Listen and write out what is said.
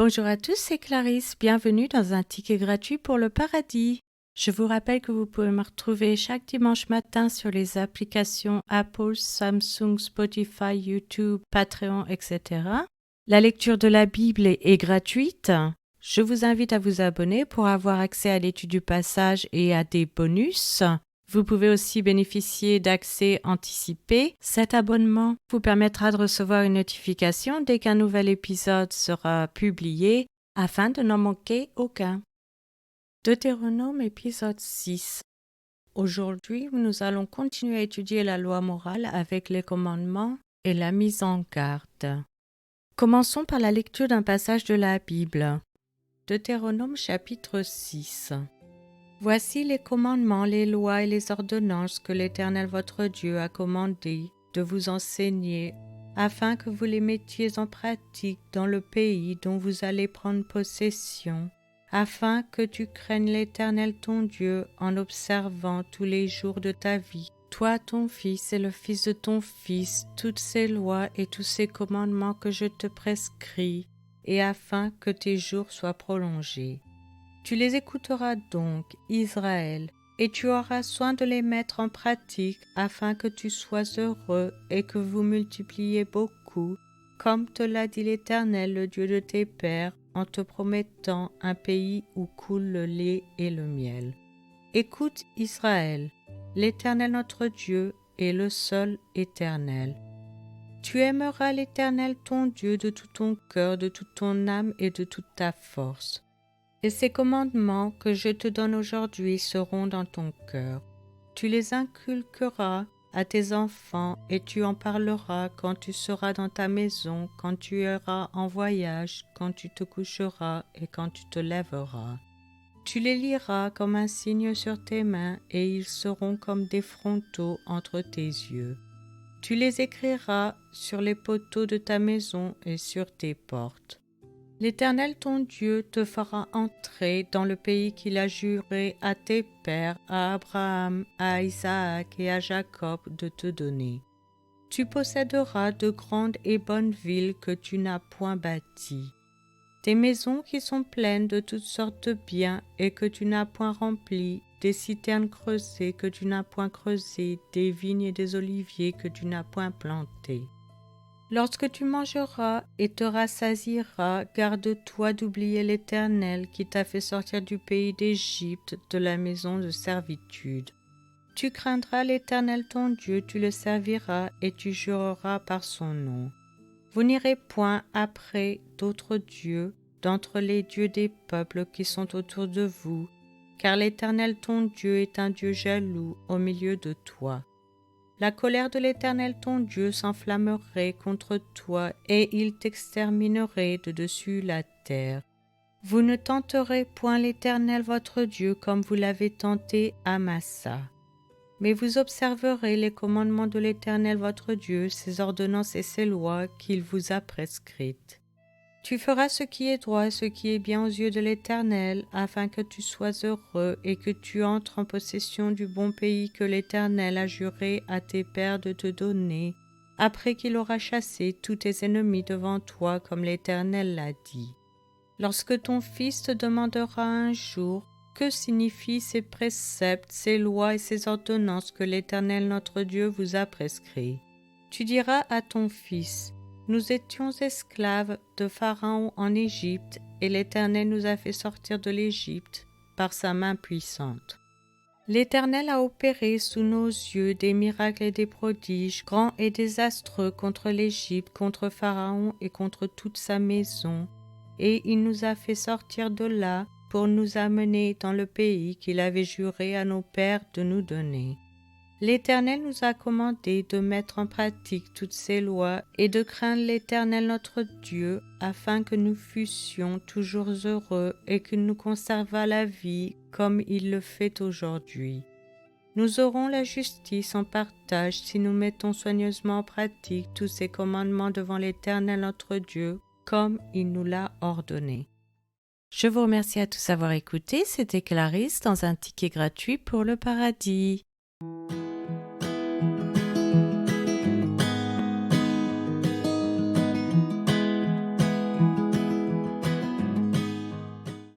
Bonjour à tous, c'est Clarisse. Bienvenue dans un ticket gratuit pour le paradis. Je vous rappelle que vous pouvez me retrouver chaque dimanche matin sur les applications Apple, Samsung, Spotify, YouTube, Patreon, etc. La lecture de la Bible est gratuite. Je vous invite à vous abonner pour avoir accès à l'étude du passage et à des bonus. Vous pouvez aussi bénéficier d'accès anticipé. Cet abonnement vous permettra de recevoir une notification dès qu'un nouvel épisode sera publié afin de n'en manquer aucun. Deutéronome épisode 6. Aujourd'hui, nous allons continuer à étudier la loi morale avec les commandements et la mise en garde. Commençons par la lecture d'un passage de la Bible. Deutéronome chapitre 6. Voici les commandements, les lois et les ordonnances que l'Éternel votre Dieu a commandé de vous enseigner, afin que vous les mettiez en pratique dans le pays dont vous allez prendre possession, afin que tu craignes l'Éternel ton Dieu en observant tous les jours de ta vie, toi, ton fils et le fils de ton fils, toutes ces lois et tous ces commandements que je te prescris, et afin que tes jours soient prolongés. Tu les écouteras donc, Israël, et tu auras soin de les mettre en pratique afin que tu sois heureux et que vous multipliez beaucoup, comme te l'a dit l'Éternel, le Dieu de tes pères, en te promettant un pays où coule le lait et le miel. Écoute, Israël, l'Éternel notre Dieu est le seul Éternel. Tu aimeras l'Éternel ton Dieu de tout ton cœur, de toute ton âme et de toute ta force. Et ces commandements que je te donne aujourd'hui seront dans ton cœur. Tu les inculqueras à tes enfants et tu en parleras quand tu seras dans ta maison, quand tu iras en voyage, quand tu te coucheras et quand tu te lèveras. Tu les liras comme un signe sur tes mains et ils seront comme des frontaux entre tes yeux. Tu les écriras sur les poteaux de ta maison et sur tes portes. L'Éternel ton Dieu te fera entrer dans le pays qu'il a juré à tes pères, à Abraham, à Isaac et à Jacob de te donner. Tu posséderas de grandes et bonnes villes que tu n'as point bâties, des maisons qui sont pleines de toutes sortes de biens et que tu n'as point remplies, des citernes creusées que tu n'as point creusées, des vignes et des oliviers que tu n'as point plantés. Lorsque tu mangeras et te rassasieras, garde-toi d'oublier l'Éternel qui t'a fait sortir du pays d'Égypte, de la maison de servitude. Tu craindras l'Éternel ton Dieu, tu le serviras et tu jureras par son nom. Vous n'irez point après d'autres dieux d'entre les dieux des peuples qui sont autour de vous, car l'Éternel ton Dieu est un Dieu jaloux au milieu de toi. La colère de l'Éternel ton Dieu s'enflammerait contre toi et il t'exterminerait de dessus la terre. Vous ne tenterez point l'Éternel votre Dieu comme vous l'avez tenté à Massa. Mais vous observerez les commandements de l'Éternel votre Dieu, ses ordonnances et ses lois qu'il vous a prescrites. Tu feras ce qui est droit et ce qui est bien aux yeux de l'Éternel, afin que tu sois heureux et que tu entres en possession du bon pays que l'Éternel a juré à tes pères de te donner, après qu'il aura chassé tous tes ennemis devant toi comme l'Éternel l'a dit. Lorsque ton fils te demandera un jour, que signifient ces préceptes, ces lois et ces ordonnances que l'Éternel notre Dieu vous a prescrits? Tu diras à ton fils, nous étions esclaves de Pharaon en Égypte, et l'Éternel nous a fait sortir de l'Égypte par sa main puissante. L'Éternel a opéré sous nos yeux des miracles et des prodiges, grands et désastreux contre l'Égypte, contre Pharaon et contre toute sa maison, et il nous a fait sortir de là pour nous amener dans le pays qu'il avait juré à nos pères de nous donner. L'Éternel nous a commandé de mettre en pratique toutes ces lois et de craindre l'Éternel notre Dieu, afin que nous fussions toujours heureux et qu'il nous conservât la vie comme il le fait aujourd'hui. Nous aurons la justice en partage si nous mettons soigneusement en pratique tous ces commandements devant l'Éternel notre Dieu, comme il nous l'a ordonné. Je vous remercie à tous d'avoir écouté. C'était Clarisse dans un ticket gratuit pour le paradis.